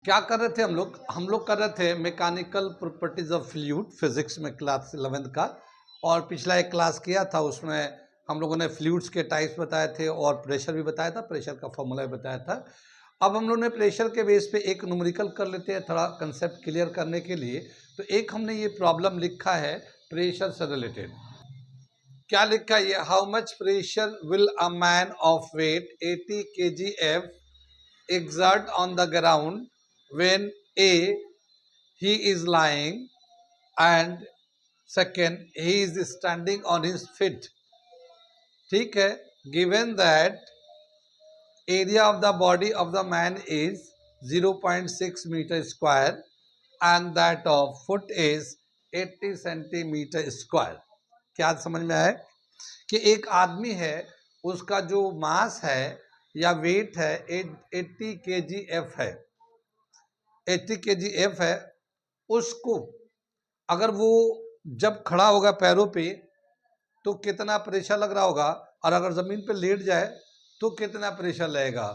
क्या कर रहे थे हम लोग कर रहे थे mechanical properties of fluid, physics में क्लास 11th का। और पिछला एक क्लास किया था, उसमें हम लोगों ने फ्लूइड्स के टाइप्स बताए थे और प्रेशर भी बताया था, प्रेशर का फॉर्मूला भी बताया था। अब हम लोगों ने प्रेशर के बेस पे एक न्यूमेरिकल कर लेते हैं थोड़ा कंसेप्ट क्लियर करने के लिए। तो एक हमने ये प्रॉब्लम लिखा है प्रेशर से रिलेटेड। क्या लिखा है ये? How much pressure will a man of weight 80 kgf exert on the ground when A, he is lying, and second, he is standing on his feet. ठीक है, given that area of the body of the man is 0.6 meter square and that of foot is 80 centimeter square. क्या समझ में आए कि एक आदमी है, उसका जो मास है या वेट है 80 kgf है, 80 kgf है। उसको अगर वो जब खड़ा होगा पैरों पे तो कितना प्रेशर लग रहा होगा, और अगर जमीन पे लेट जाए तो कितना प्रेशर लगेगा।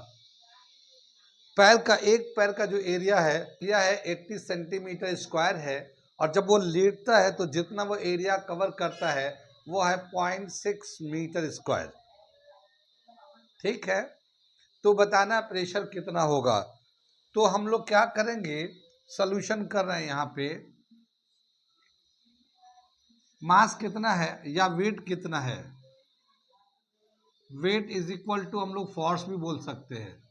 पैर का, एक पैर का जो एरिया है 80 सेंटीमीटर स्क्वायर है, और जब वो लेटता है तो जितना वो एरिया कवर करता है वो है 0.6 मीटर स्क्वायर। ठीक है, तो बताना प्रेशर कितना होगा। तो हम लोग क्या करेंगे, सॉल्यूशन कर रहे हैं यहाँ पे। मास कितना है या वेट कितना है, वेट इज इक्वल टू, हम लोग फोर्स भी बोल सकते हैं,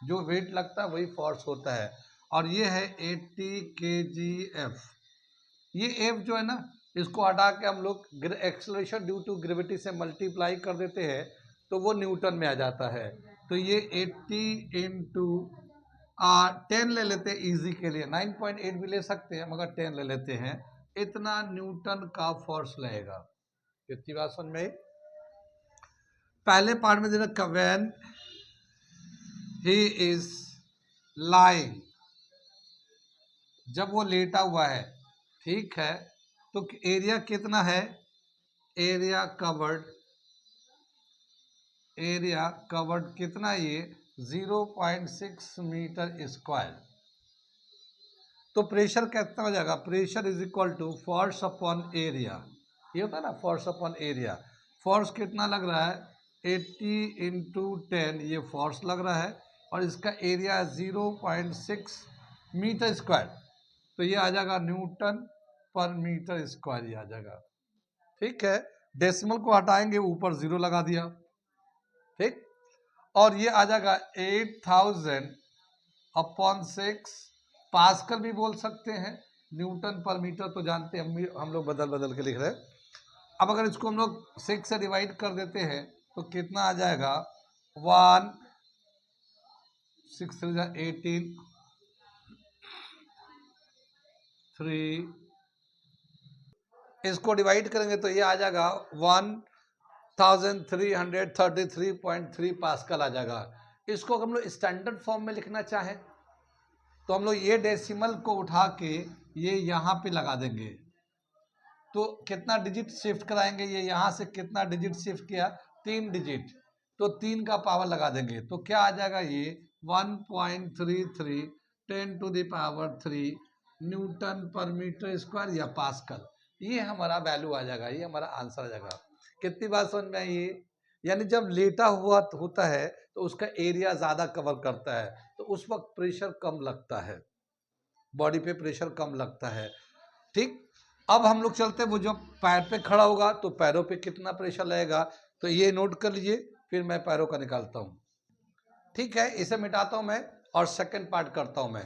जो वेट लगता है वही फोर्स होता है। और ये है 80 kgf। ये एफ जो है ना, इसको हटा के हम लोग एक्सेलरेशन ड्यू टू ग्रेविटी से मल्टीप्लाई कर देते हैं तो वो न्यूटन में आ जाता है। तो ये 80 इंटू 10 ले लेते हैं इजी के लिए, 9.8 भी ले सकते हैं मगर 10 ले लेते हैं। इतना न्यूटन का फोर्स लगेगा। कितनी बात समझ में? पहले पार्ट में दे रखा व्हेन ही इज लाइंग, जब वो लेटा हुआ है। ठीक है, तो एरिया कितना है, एरिया कवर्ड कितना, ये 0.6 मीटर स्क्वायर। तो प्रेशर कितना हो जाएगा, pressure is equal to force upon area. ये होता है ना फोर्स अपॉन एरिया। फोर्स कितना लग रहा है, 80 इंटू 10, ये फोर्स लग रहा है, और इसका एरिया 0.6 मीटर स्क्वायर। तो ये आ जाएगा न्यूटन पर मीटर स्क्वायर, ये आ जाएगा। ठीक है, डेसिमल को हटाएंगे, ऊपर 0 लगा दिया। ठीक, और ये आ जाएगा 8000 अपॉन 6, पास्कल भी बोल सकते हैं, न्यूटन पर मीटर तो जानते हैं, हम लोग बदल बदल के लिख रहे हैं। अब अगर इसको हम लोग 6 से डिवाइड कर देते हैं तो कितना आ जाएगा, 1 6 18 3, इसको डिवाइड करेंगे तो ये आ जाएगा 1333.3 पास्कल आ जाएगा। इसको हम लोग स्टैंडर्ड फॉर्म में लिखना चाहें तो हम लोग ये डेसिमल को उठा के ये यहाँ पे लगा देंगे। तो कितना डिजिट शिफ्ट कराएंगे, ये यहाँ से कितना डिजिट शिफ्ट किया, 3 डिजिट, तो 3 का पावर लगा देंगे तो क्या आ जाएगा, ये 1.33 10⁻³ न्यूटन पर मीटर स्क्वायर या पास्कल। ये हमारा वैल्यू आ जाएगा, ये हमारा आंसर आ जाएगा। कितनी बात समझ में आई? ये यानी जब लेटा हुआ होता है तो उसका एरिया ज़्यादा कवर करता है, तो उस वक्त प्रेशर कम लगता है, बॉडी पे प्रेशर कम लगता है। ठीक, अब हम लोग चलते हैं, वो जब पैर पे खड़ा होगा तो पैरों पे कितना प्रेशर लगेगा, तो ये नोट कर लीजिए, फिर मैं पैरों का निकालता हूँ। ठीक है, इसे मिटाता हूँ मैं और सेकंड पार्ट करता हूँ मैं।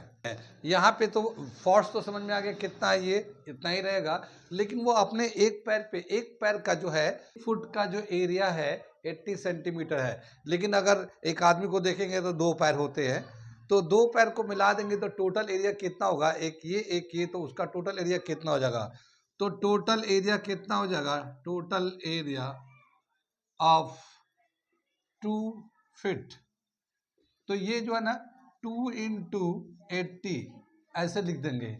यहाँ पे तो फोर्स तो समझ में आ गया कितना है, ये इतना ही रहेगा। लेकिन वो अपने एक पैर पे, एक पैर का जो है फुट का जो एरिया है 80 सेंटीमीटर है, लेकिन अगर एक आदमी को देखेंगे तो 2 पैर होते हैं, तो 2 पैर को मिला देंगे तो टोटल एरिया कितना होगा, एक ये, तो उसका टोटल एरिया कितना हो जाएगा। तो टोटल एरिया कितना हो जाएगा, टोटल एरिया ऑफ 2 फीट। तो ये जो है ना 2 इंटू 80 ऐसे लिख देंगे,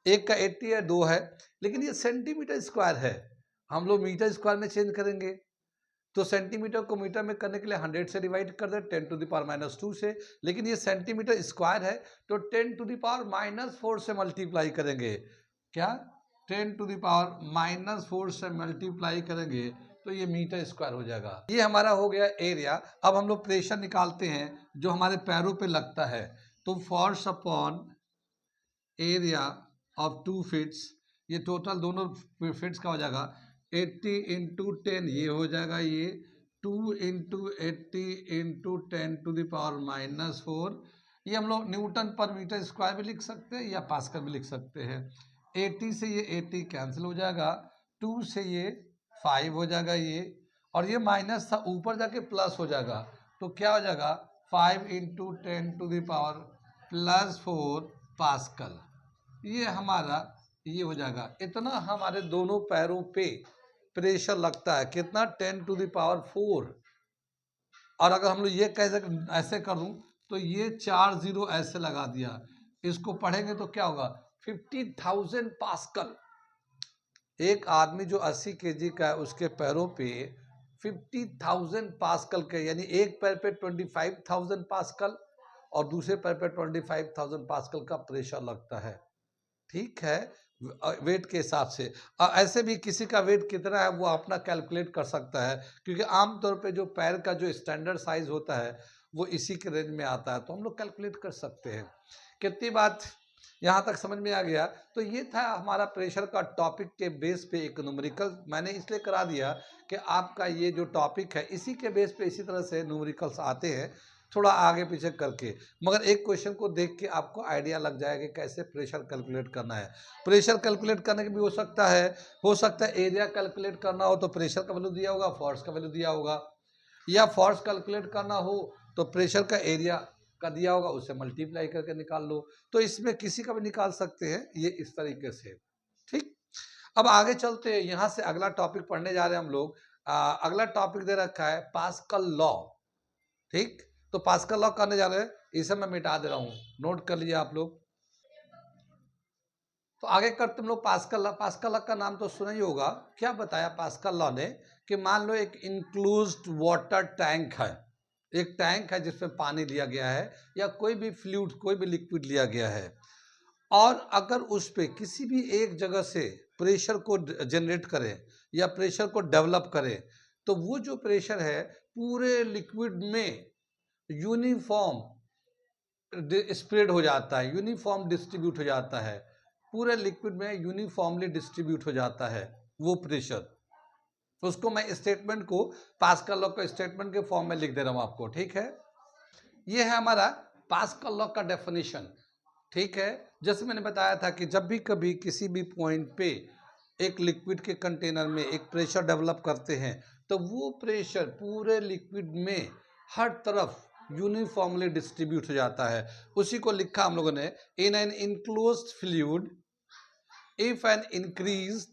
एक का 80 है, 2 है, लेकिन ये सेंटीमीटर स्क्वायर है, हम लोग मीटर स्क्वायर में चेंज करेंगे। तो सेंटीमीटर को मीटर में करने के लिए 100 से डिवाइड कर दे 10⁻⁻2 से, लेकिन ये सेंटीमीटर स्क्वायर है तो 10⁻⁻4 से मल्टीप्लाई करेंगे। क्या 10⁻⁻4 से मल्टीप्लाई करेंगे तो ये मीटर स्क्वायर हो जाएगा। ये हमारा हो गया एरिया। अब हम लोग प्रेशर निकालते हैं जो हमारे पैरों पे लगता है। तो force upon area of 2 feets, ये टोटल दोनों फीट्स का हो जाएगा 80 इंटू 10, ये हो जाएगा ये 2 इंटू 80 इंटू 10⁻⁻4। ये हम लोग न्यूटन पर मीटर स्क्वायर भी लिख सकते हैं या पास्कल भी लिख सकते हैं। 80 से ये 80 कैंसिल हो जाएगा, 2 से ये 5 हो जाएगा ये, और ये माइनस था ऊपर जाके प्लस हो जाएगा। तो क्या हो जाएगा 5 इंटू 10⁻+4 पास्कल। ये हमारा ये हो जाएगा। इतना हमारे दोनों पैरों पे प्रेशर लगता है, कितना 10⁴। और अगर हम लोग ये ऐसे कर दूं तो ये 4 जीरो ऐसे लगा दिया, इसको पढ़ेंगे तो क्या होगा 50,000 पास्कल। एक आदमी जो 80 केजी का है उसके पैरों पे 50,000 पास्कल के, यानी एक पैर पे 25,000 पास्कल और दूसरे पैर पे 25,000 पास्कल का प्रेशर लगता है। ठीक है, वेट के हिसाब से। ऐसे भी किसी का वेट कितना है वो अपना कैलकुलेट कर सकता है, क्योंकि आमतौर पे जो पैर का जो स्टैंडर्ड साइज होता है वो इसी के रेंज में आता है, तो हम लोग कैलकुलेट कर सकते हैं। कितनी बात यहाँ तक समझ में आ गया। तो ये था हमारा प्रेशर का टॉपिक के बेस पे एक न्यूमेरिकल मैंने इसलिए करा दिया कि आपका ये जो टॉपिक है इसी के बेस पे इसी तरह से न्यूमेरिकल्स आते हैं, थोड़ा आगे पीछे करके, मगर एक क्वेश्चन को देख के आपको आइडिया लग जाएगा कि कैसे प्रेशर कैलकुलेट करना है। प्रेशर कैलकुलेट करने के भी हो सकता है एरिया कैलकुलेट करना हो तो प्रेशर का वैल्यू दिया होगा, फोर्स का वैल्यू दिया होगा, या फोर्स कैलकुलेट करना हो तो प्रेशर का एरिया का दिया होगा, उससे मल्टीप्लाई करके निकाल लो। तो इसमें किसी का भी निकाल सकते हैं, ये इस तरीके से। ठीक, अब आगे चलते हैं, यहाँ से अगला टॉपिक पढ़ने जा रहे हैं हम लोग। अगला टॉपिक दे रखा है पास्कल लॉ। ठीक, तो पास्कल लॉ करने जा रहे हैं, इसे मैं मिटा दे रहा हूं, नोट कर लीजिए आप लोग। तो आगे कर तुम लोग पास्कल लॉ। पास्कल लॉ का नाम तो सुना ही होगा। क्या बताया पास्कल लॉ ने कि मान लो एक इंक्लोज्ड वाटर टैंक है, एक टैंक है जिसमें पानी लिया गया है या कोई भी फ्लूइड कोई भी लिक्विड लिया गया है, और अगर उस पे किसी भी एक जगह से प्रेशर को जनरेट करें या प्रेशर को डेवलप करें, तो वो जो प्रेशर है पूरे लिक्विड में यूनिफॉर्म स्प्रेड हो जाता है, यूनिफॉर्म डिस्ट्रीब्यूट हो जाता है, पूरे लिक्विड में यूनिफॉर्मली डिस्ट्रीब्यूट हो जाता है वो प्रेशर। उसको मैं स्टेटमेंट को पास्कल लॉ के स्टेटमेंट के फॉर्म में लिख दे रहा हूं आपको। ठीक है, ये है हमारा पास्कल लॉ का डेफिनेशन। ठीक है, जैसे मैंने बताया था कि जब भी कभी किसी भी पॉइंट पे एक लिक्विड के कंटेनर में एक प्रेशर डेवलप करते हैं तो वो प्रेशर पूरे लिक्विड में हर तरफ यूनिफॉर्मली डिस्ट्रीब्यूट हो जाता है। उसी को लिखा हम लोगों ने, in an enclosed fluid if an increase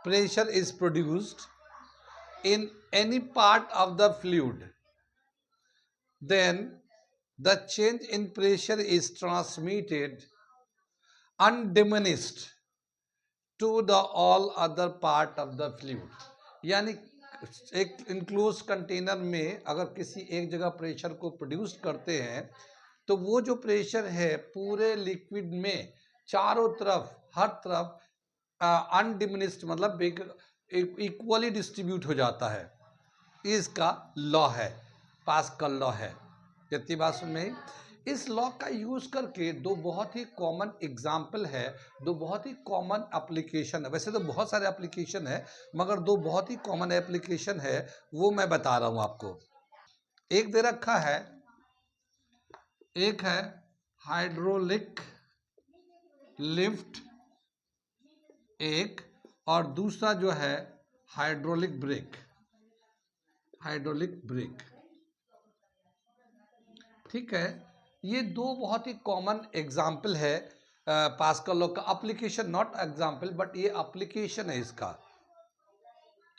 pressure is produced in any part of the fluid, then the change in pressure is transmitted undiminished to the all other part of the fluid। यानी एक enclose container में अगर किसी एक जगह pressure को produce करते हैं तो वो जो प्रेशर है पूरे लिक्विड में चारों तरफ हर तरफ अनडिमिनिस्ड मतलब इक्वली डिस्ट्रीब्यूट हो जाता है। इसका लॉ है, पास्कल लॉ है। इतनी बात सुन में इस लॉ का यूज करके दो बहुत ही कॉमन एग्जाम्पल है, दो बहुत ही कॉमन एप्लीकेशन है। वैसे तो बहुत सारे एप्लीकेशन है मगर दो बहुत ही कॉमन एप्लीकेशन है वो मैं बता रहा हूं आपको। एक दे रखा है, एक है हाइड्रोलिक लिफ्ट एक, और दूसरा जो है हाइड्रोलिक ब्रेक, हाइड्रोलिक ब्रेक। ठीक है, ये दो बहुत ही कॉमन एग्जाम्पल है पास्कल लॉ का। एप्लीकेशन नॉट एग्जाम्पल बट ये एप्लीकेशन है इसका।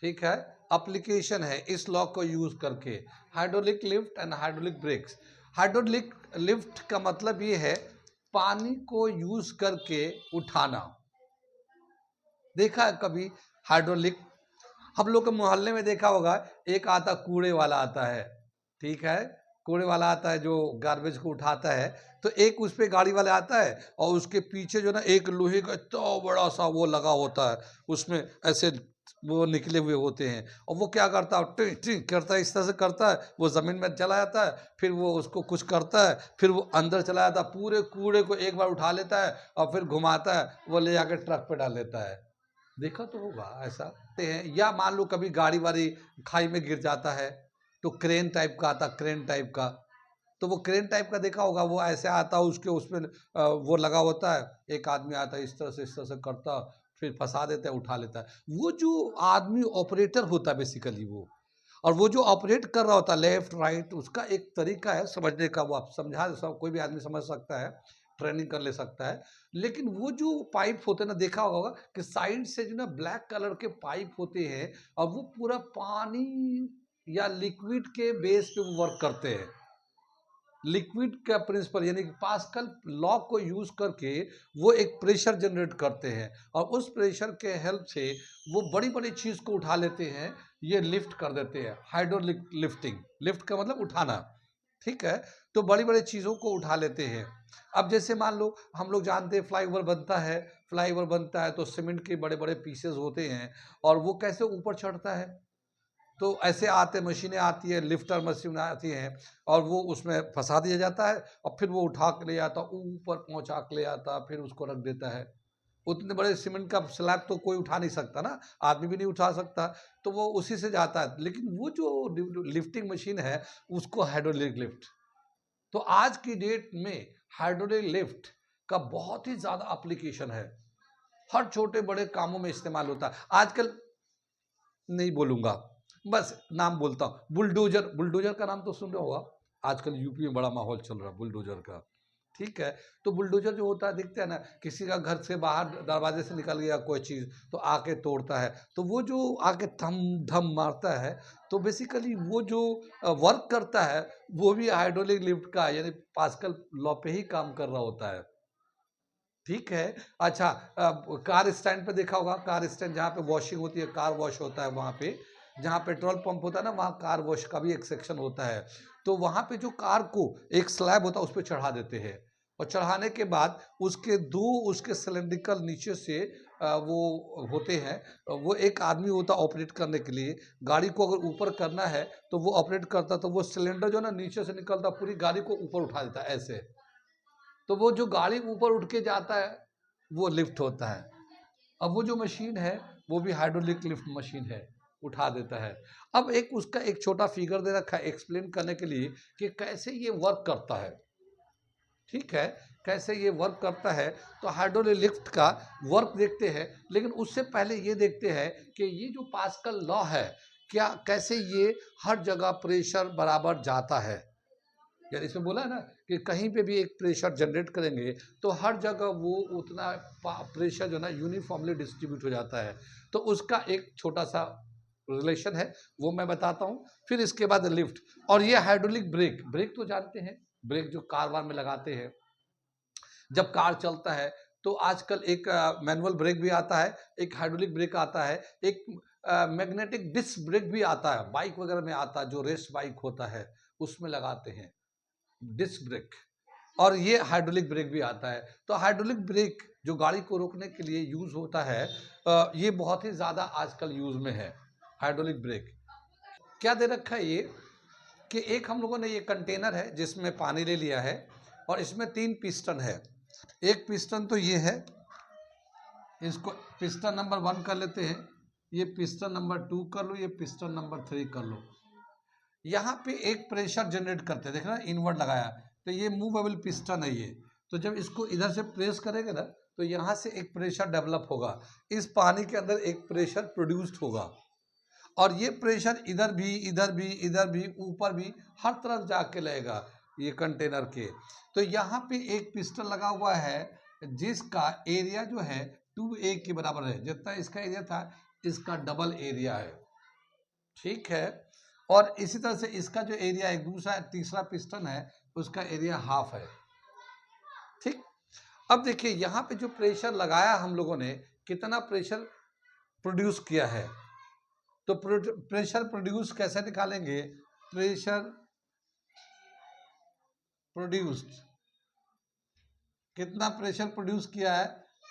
ठीक है, एप्लीकेशन है इस लॉ को यूज करके, hydraulic lift and hydraulic breaks. Hydraulic lift का मतलब ये है पानी को यूज करके उठाना। देखा है कभी हाइड्रोलिक हम लोग के मोहल्ले में देखा होगा, एक आता कूड़े वाला आता है, ठीक है, कूड़े वाला आता है जो गार्बेज को उठाता है। तो एक उस पे गाड़ी वाला आता है और उसके पीछे जो ना एक लोहे का इतना बड़ा सा वो लगा होता है, उसमें ऐसे वो निकले हुए होते हैं और वो क्या करता है, टिं टिं करता है, इस तरह से करता है, वो जमीन में चला जाता है, फिर वो उसको कुछ करता है, फिर वो अंदर चला जाता है, पूरे कूड़े को एक बार उठा लेता है और फिर घुमाता है, वो ले जाकर ट्रक पे डाल देता है। देखा तो होगा ऐसा ते हैं। या मान लो कभी गाड़ी वाड़ी खाई में गिर जाता है, तो क्रेन टाइप का आता, क्रेन टाइप का, तो वो क्रेन टाइप का देखा होगा, वो ऐसे आता है, उसके उसमें वो लगा होता है, एक आदमी आता है इस तरह से करता, फिर फंसा देता है, उठा लेता है। वो जो आदमी ऑपरेटर होता है बेसिकली वो, और वो जो ऑपरेट कर रहा होता है लेफ्ट राइट, उसका एक तरीका है समझने का, वो आप समझा सब कोई भी आदमी समझ सकता है, ट्रेनिंग कर ले सकता है। लेकिन वो जो पाइप होते हैं ना, देखा होगा कि साइड से जो ना ब्लैक कलर के पाइप होते हैं और वो पूरा पानी या लिक्विड के बेस पे वो वर्क करते हैं। लिक्विड का प्रिंसिपल यानी कि पास्कल लॉ को यूज करके वो एक प्रेशर जनरेट करते हैं और उस प्रेशर के हेल्प से वो बड़ी बड़ी चीज को उठा लेते हैं, ये लिफ्ट कर देते हैं, हाइड्रोलिक लिफ्टिंग, लिफ्ट का मतलब उठाना, ठीक है। तो बड़ी बड़ी चीजों को उठा लेते हैं। अब जैसे मान लो हम लोग जानते हैं फ्लाईओवर बनता है, फ्लाईओवर बनता है तो सीमेंट के बड़े बड़े पीसेस होते हैं और वो कैसे ऊपर चढ़ता है, तो ऐसे आते मशीनें आती है, लिफ्टर मशीन आती हैं और वो उसमें फंसा दिया जाता है और फिर वो उठा के ले आता, ऊपर पहुंचा के ले आता, फिर उसको रख देता है। उतने बड़े सीमेंट का स्लैब तो कोई उठा नहीं सकता ना, आदमी भी नहीं उठा सकता, तो वो उसी से जाता है। लेकिन वो जो लिफ्टिंग मशीन है उसको हाइड्रोलिक लिफ्ट, तो आज की डेट में हाइड्रोलिक लिफ्ट का बहुत ही ज्यादा एप्लीकेशन है, हर छोटे बड़े कामों में इस्तेमाल होता है आजकल। नहीं बोलूंगा, बस नाम बोलता हूँ, बुलडोजर, बुलडोजर का नाम तो सुन रहे होगा, आजकल यूपी में बड़ा माहौल चल रहा है बुलडोजर का, ठीक है। तो बुलडोजर जो होता है, दिखते हैं ना, किसी का घर से बाहर दरवाजे से निकल गया कोई चीज तो आके तोड़ता है, तो वो जो आके थम धम मारता है, तो बेसिकली वो जो वर्क करता है वो भी हाइड्रोलिक लिफ्ट का यानी पास्कल लॉ पे ही काम कर रहा होता है, ठीक है। अच्छा, कार स्टैंड पे देखा होगा, कार स्टैंड जहाँ पे वॉशिंग होती है, कार वॉश होता है, वहाँ पे जहाँ पेट्रोल पंप होता है ना, वहाँ कार वॉश का भी एक सेक्शन होता है। तो वहाँ पे जो कार को एक स्लैब होता है उस पर चढ़ा देते हैं और चढ़ाने के बाद उसके दो उसके सिलेंड्रिकल नीचे से वो होते हैं, वो एक आदमी होता है ऑपरेट करने के लिए। गाड़ी को अगर ऊपर करना है तो वो ऑपरेट करता, तो वो सिलेंडर जो है ना नीचे से निकलता, पूरी गाड़ी को ऊपर उठा देता है ऐसे, तो वो जो गाड़ी ऊपर उठ के जाता है वो लिफ्ट होता है। अब वो जो मशीन है वो भी हाइड्रोलिक लिफ्ट मशीन है, उठा देता है। अब एक उसका एक छोटा फिगर दे रखा है एक्सप्लेन करने के लिए कि कैसे ये वर्क करता है, ठीक है, कैसे ये वर्क करता है। तो हाइड्रोलिक लिफ्ट का वर्क देखते हैं, लेकिन उससे पहले ये देखते हैं कि ये जो पास्कल लॉ है, क्या कैसे ये हर जगह प्रेशर बराबर जाता है। यानी इसमें बोला है ना कि कहीं पे भी एक प्रेशर जनरेट करेंगे तो हर जगह वो उतना प्रेशर जो है ना यूनिफॉर्मली डिस्ट्रीब्यूट हो जाता है। तो उसका एक छोटा सा रिलेशन है, वो मैं बताता हूँ। फिर इसके बाद लिफ्ट, और ये हाइड्रोलिक ब्रेक, ब्रेक तो जानते हैं, ब्रेक जो कार वार में लगाते हैं जब कार चलता है, तो आजकल एक मैनुअल ब्रेक भी आता है, एक हाइड्रोलिक ब्रेक आता है, एक मैग्नेटिक डिस्क ब्रेक भी आता है, बाइक वगैरह में आता है, जो रेस बाइक होता है उसमें लगाते हैं डिस्क ब्रेक। और ये हाइड्रोलिक ब्रेक भी आता है। तो हाइड्रोलिक ब्रेक जो गाड़ी को रोकने के लिए यूज होता है, ये बहुत ही ज्यादा आजकल यूज में है हाइड्रोलिक ब्रेक। क्या दे रखा है ये कि एक हम लोगों ने ये कंटेनर है जिसमें पानी ले लिया है और इसमें 3 पिस्टन है। एक पिस्टन तो ये है, इसको पिस्टन नंबर 1 कर लेते हैं, ये पिस्टन नंबर 2 कर लो, ये पिस्टन नंबर 3 कर लो। यहाँ पे एक प्रेशर जनरेट करते हैं, देख रहे हैं इनवर्ट लगाया, तो ये मूवेबल पिस्टन है ये। तो जब इसको इधर से प्रेस करेंगे ना तो यहाँ से एक प्रेशर डेवलप होगा, इस पानी के अंदर एक प्रेशर प्रोड्यूस्ड होगा और ये प्रेशर इधर भी इधर भी इधर भी ऊपर भी हर तरफ जाके लगेगा ये कंटेनर के। तो यहाँ पे एक पिस्टन लगा हुआ है जिसका एरिया जो है 2A के बराबर है, जितना इसका एरिया था इसका डबल एरिया है, ठीक है। और इसी तरह से इसका जो एरिया है, दूसरा तीसरा पिस्टन है उसका एरिया हाफ है, ठीक। अब देखिए यहाँ पे जो प्रेशर लगाया हम लोगों ने, कितना प्रेशर प्रोड्यूस किया है, तो प्रेशर प्रोड्यूस कैसे निकालेंगे? प्रेशर प्रोड्यूस्ड, कितना प्रेशर प्रोड्यूस किया है?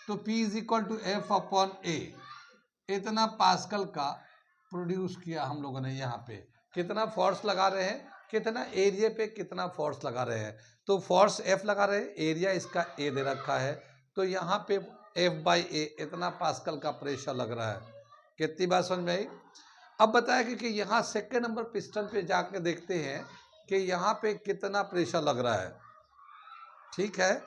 तो P is equal to F upon A, इतना पास्कल का प्रोड्यूस किया हम लोगों ने। यहाँ पे कितना फोर्स लगा रहे हैं, कितना एरिया पे कितना फोर्स लगा रहे हैं? तो फोर्स F लगा रहे हैं, एरिया इसका A दे रखा है, तो यहाँ पे F बाई ए इतना पास्कल का प्रेशर लग रहा है। कितनी बात समझ में आई? अब बताया कि यहाँ सेकेंड नंबर पिस्टन पे जाके देखते हैं कि यहाँ पे कितना प्रेशर लग रहा है। ठीक है,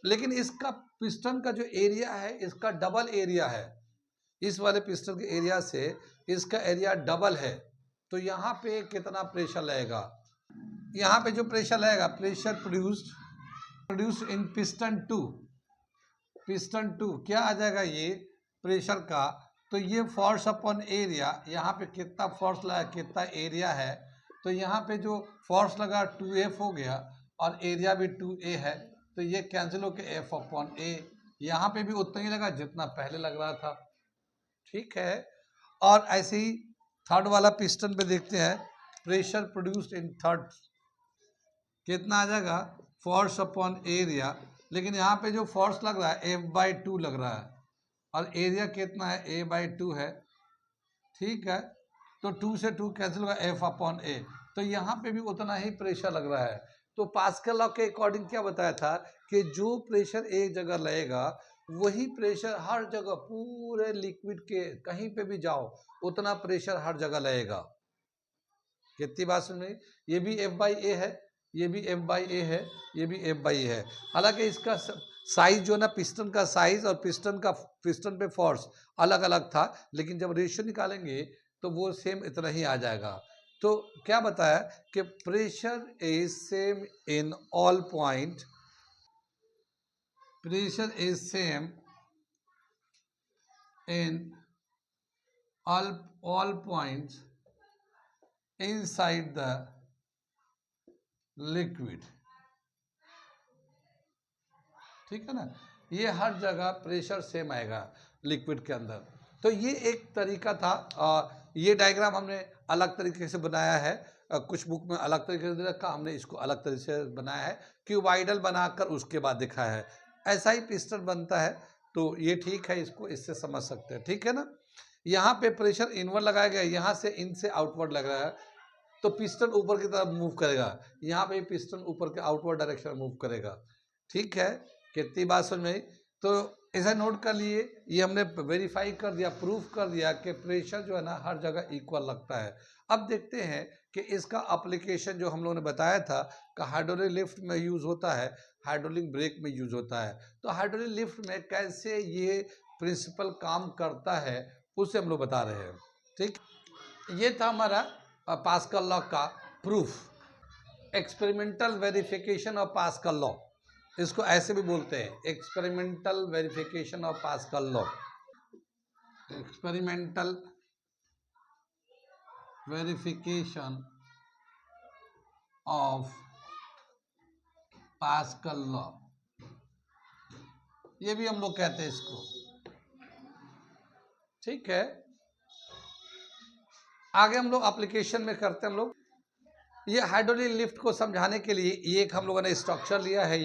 लेकिन इसका पिस्टन का जो एरिया है इसका डबल एरिया है, इस वाले पिस्टन के एरिया से इसका एरिया डबल है, तो यहाँ पे कितना प्रेशर लगेगा? यहाँ पे जो प्रेशर लगेगा, pressure produced in piston two क्या आ जाएगा ये प्रेशर का? तो ये फोर्स अपॉन एरिया, यहाँ पे कितना फोर्स लगा, कितना एरिया है, तो यहाँ पे जो फोर्स लगा 2F हो गया और एरिया भी 2A है, तो ये कैंसिल होकर F अपॉन ए, यहाँ पे भी उतना ही लगा जितना पहले लग रहा था। ठीक है, और ऐसे ही थर्ड वाला पिस्टन पे देखते हैं, प्रेशर प्रोड्यूस्ड इन थर्ड कितना आ जाएगा? फोर्स अपॉन एरिया, लेकिन यहाँ पे जो फोर्स लग रहा है F/2 लग रहा है और एरिया कितना है? A/2 है। ठीक है, तो 2 से 2 कैंसिल होगा, F अपॉन ए, तो यहाँ पे भी उतना ही प्रेशर लग रहा है। तो पास्कल लॉ के अकॉर्डिंग क्या बताया था कि जो प्रेशर एक जगह लगेगा वही प्रेशर हर जगह पूरे लिक्विड के कहीं पे भी जाओ उतना प्रेशर हर जगह लगेगा। कितनी बात सुन रही? ये भी F/A है, ये भी F/A है, ये भी F/A है। हालांकि इसका साइज जो ना, पिस्टन का साइज और पिस्टन पे फोर्स अलग अलग था, लेकिन जब रेशियो निकालेंगे तो वो सेम इतना ही आ जाएगा। तो क्या बताया कि pressure is same in all point, pressure is same in all points inside the liquid। ठीक है ना, ये हर जगह प्रेशर सेम आएगा लिक्विड के अंदर। तो ये एक तरीका था, ये डायग्राम हमने अलग तरीके से बनाया है, कुछ बुक में अलग तरीके से रखा, हमने इसको अलग तरीके से बनाया है, क्यूबाइडल बनाकर उसके बाद दिखाया है। ऐसा ही पिस्टन बनता है, तो ये ठीक है, इसको इससे समझ सकते हैं। ठीक है ना, यहाँ पे प्रेशर इनवर्ड लगाया गया, यहाँ से इन से आउटवर्ड लग रहा है, तो पिस्टन ऊपर की तरफ मूव करेगा, यहाँ पे पिस्टन ऊपर के आउटवर्ड डायरेक्शन में मूव करेगा। ठीक है, कितनी बात समझ में आई? तो ऐसा नोट कर लिए, ये हमने वेरीफाई कर दिया, प्रूफ कर दिया कि प्रेशर जो है ना हर जगह इक्वल लगता है। अब देखते हैं कि इसका एप्लीकेशन जो हम लोगों ने बताया था कि हाइड्रोलिक लिफ्ट में यूज़ होता है, हाइड्रोलिक ब्रेक में यूज़ होता है। तो हाइड्रोलिक लिफ्ट में कैसे ये प्रिंसिपल काम करता है उसे हम लोग बता रहे हैं। ठीक, ये था हमारा पास्कल लॉ का proof, experimental verification of pascal law, इसको ऐसे भी बोलते हैं, experimental verification of pascal law, experimental verification of pascal law, ये भी हम लोग कहते हैं इसको। ठीक है, आगे हम लोग एप्लीकेशन में करते हैं हम लोग। ये हाइड्रोलिक लिफ्ट को समझाने के लिए ये एक हम लोगों ने स्ट्रक्चर लिया है,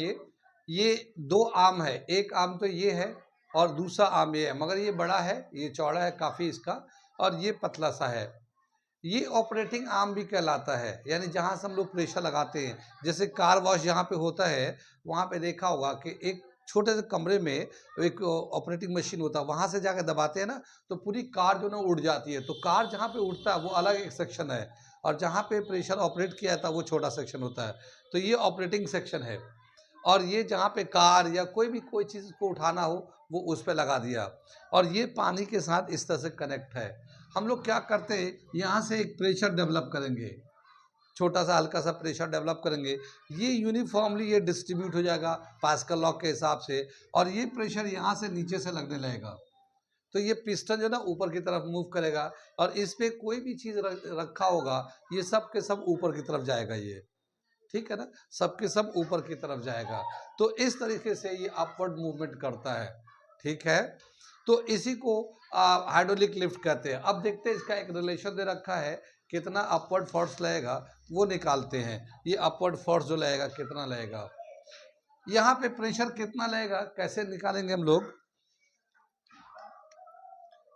ये दो आर्म है, एक आर्म तो ये है और दूसरा आर्म ये है, मगर ये बड़ा है, ये चौड़ा है काफ़ी इसका, और ये पतला सा है। ये ऑपरेटिंग आर्म भी कहलाता है, यानी जहाँ से हम लोग प्रेशर लगाते हैं। जैसे कार वॉश जहाँ पे होता है वहाँ पे देखा होगा कि एक छोटे से कमरे में एक ऑपरेटिंग मशीन होता है, वहाँ से जाकर दबाते हैं ना तो पूरी कार जो ना उड़ जाती है। तो कार जहाँ पे उड़ता है वो अलग एक सेक्शन है, और जहाँ पे प्रेशर ऑपरेट किया जाता है वो छोटा सेक्शन होता है। तो ये ऑपरेटिंग सेक्शन है, और ये जहाँ पे कार या कोई चीज़ को उठाना हो वो उस पर लगा दिया, और ये पानी के साथ इस तरह से कनेक्ट है। हम लोग क्या करते हैं, यहाँ से एक प्रेशर डेवलप करेंगे, छोटा सा हल्का सा प्रेशर डेवलप करेंगे, ये यूनिफॉर्मली ये डिस्ट्रीब्यूट हो जाएगा पास्कल लॉ के हिसाब से, और ये प्रेशर यहाँ से नीचे से लगने लगेगा। तो ये पिस्टन जो ना ऊपर की तरफ मूव करेगा, और इस पे कोई भी चीज़ रखा होगा ये सब के सब ऊपर की तरफ जाएगा ये। ठीक है ना, सबके सब ऊपर की तरफ जाएगा। तो इस तरीके से ये अपवर्ड मूवमेंट करता है। ठीक है, तो इसी को हाइड्रोलिक लिफ्ट कहते हैं। अब देखते हैं इसका एक रिलेशन दे रखा है, कितना अपवर्ड फोर्स लगेगा वो निकालते हैं। ये अपवर्ड फोर्स जो लगेगा कितना लगेगा, यहाँ पे प्रेशर कितना लगेगा कैसे निकालेंगे हम लोग।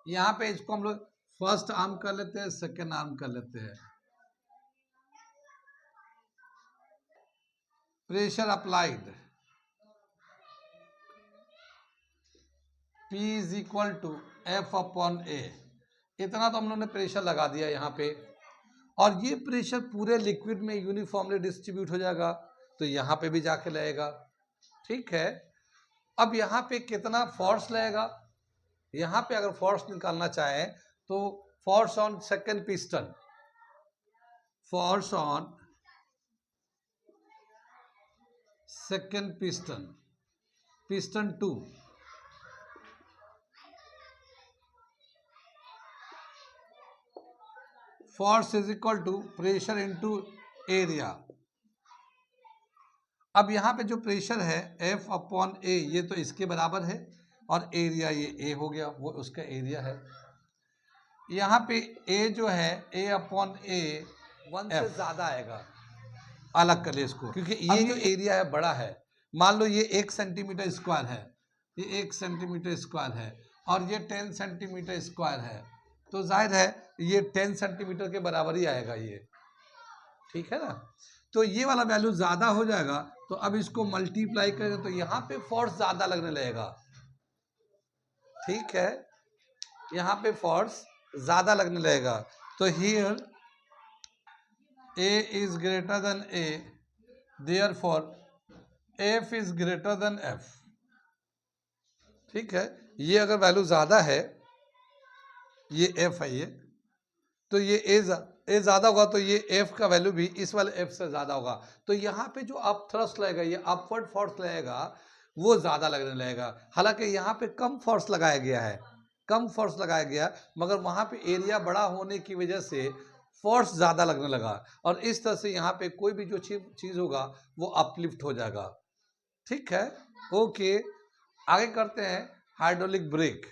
यहाँ पे इसको हम लोग फर्स्ट आर्म कर लेते हैं, सेकेंड आर्म कर लेते हैं। Pressure applied P is equal to F upon A, इतना तो हम लोग ने प्रेशर लगा दिया यहाँ पे, और ये प्रेशर पूरे लिक्विड में यूनिफॉर्मली डिस्ट्रीब्यूट हो जाएगा, तो यहाँ पे भी जाके लगेगा। ठीक है, अब यहाँ पे कितना फोर्स लगेगा, यहाँ पे अगर फोर्स निकालना चाहें तो force on second piston, force on second piston, piston 2, force is equal to pressure into area. अब यहाँ पे जो प्रेशर है F अपॉन ए, ये तो इसके बराबर है, और एरिया ये A हो गया, वो उसका एरिया है। यहाँ पे A जो है A अपॉन ए 1 से ज्यादा आएगा, अलग कर ले इसको, क्योंकि ये जो एरिया है बड़ा है। मान लो ये 1 सेंटीमीटर स्क्वायर है, ये 1 सेंटीमीटर स्क्वायर है, और ये 10 सेंटीमीटर स्क्वायर है, तो जाहिर है ये 10 सेंटीमीटर के बराबर ही आएगा ये। ठीक है ना, तो ये वाला वैल्यू ज्यादा हो जाएगा, तो अब इसको मल्टीप्लाई करें तो यहाँ पे फोर्स ज्यादा लगने लगेगा। ठीक है, यहाँ पे फोर्स ज्यादा लगने लगेगा, तो here A is greater than A, therefore F is greater than F। ठीक है, ये अगर वैल्यू ज्यादा है, ये F है ये, तो ये A ज्यादा होगा, तो ये F का वैल्यू भी इस वाले F से ज्यादा होगा, तो यहाँ पे जो अप थ्रस्ट लगेगा, ये अपवर्ड फोर्स लगेगा, वो ज्यादा लगने लगेगा। हालांकि यहाँ पे कम फोर्स लगाया गया है, कम फोर्स लगाया गया, मगर वहां पे एरिया बड़ा होने की वजह से फोर्स ज्यादा लगने लगा, और इस तरह से यहाँ पे कोई भी जो चीज होगा वो अपलिफ्ट हो जाएगा। ठीक है, ओके, आगे करते हैं हाइड्रोलिक ब्रेक।